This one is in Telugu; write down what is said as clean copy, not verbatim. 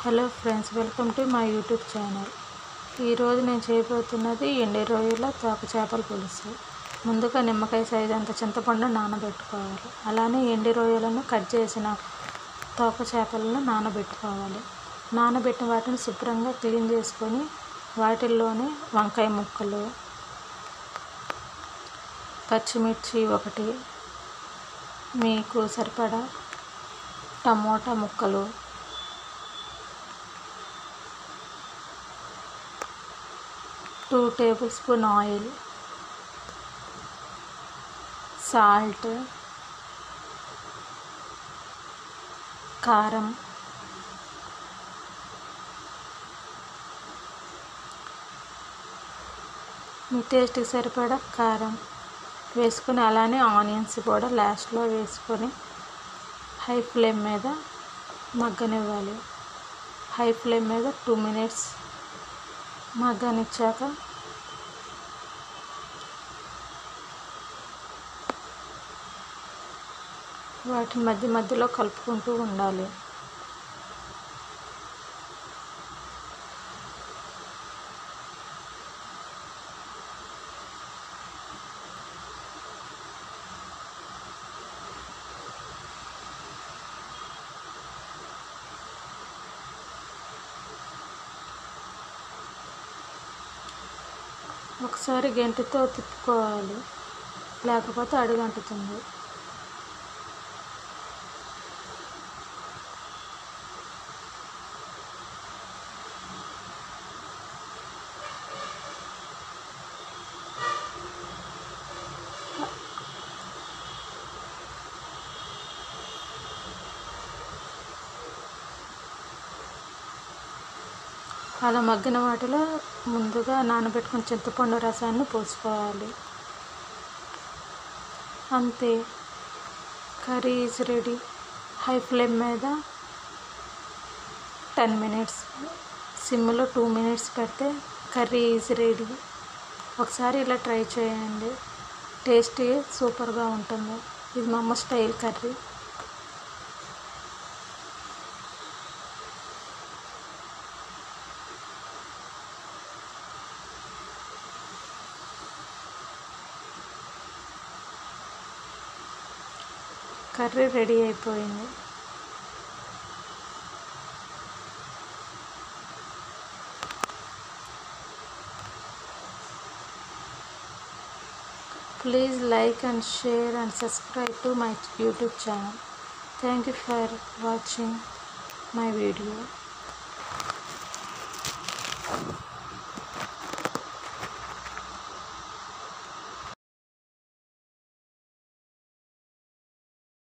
Hello friends, welcome to my YouTube channel. ఈరోజు నేను చేయబోతున్నది ఎండు రొయ్యల తోక చేపల పులుసు. ముందుగా నిమ్మకాయ సైజు అంత చింతపండు నానబెట్టుకోవాలి. అలానే ఎండు రొయ్యలను కట్ చేసిన తోక చేపలను నానబెట్టుకోవాలి. నానబెట్టిన వాటిని శుభ్రంగా క్లీన్ చేసుకొని వాటిల్లోనే వంకాయ ముక్కలు, పచ్చిమిర్చి ఒకటి, మీకు సరిపడా టమోటా ముక్కలు, two table spoon oil, salt, కారం, మీ టేస్ట్కి సరిపడా కారం వేసుకొని అలానే ఆనియన్స్ కూడా లాస్ట్లో వేసుకొని హై ఫ్లేమ్ మీద మగ్గనివ్వాలి. హై ఫ్లేమ్ మీద 2 minutes మగ్గనిచ్చాక వాటిని మధ్య మధ్యలో కలుపుకుంటూ ఉండాలి. ఒకసారి గెంటితో తిప్పుకోవాలి, లేకపోతే అడుగంటుతుంది. అలా మగ్గిన వాటిలో ముందుగా నానబెట్టుకున్న చింతపండు రసాన్ని పోసుకోవాలి. అంతే, curry is ready. High flame మీద 10 minutes, సిమ్లో 2 minutes పెడితే కర్రీ ఈజ్ రెడీ. ఒకసారి ఇలా ట్రై చేయండి, టేస్టీ సూపర్గా ఉంటుంది. ఇది మా అమ్మ స్టైల్ కర్రీ. కర్రీ రెడీ అయిపోయింది. Please like and share and subscribe to my YouTube channel. Thank you for watching my video.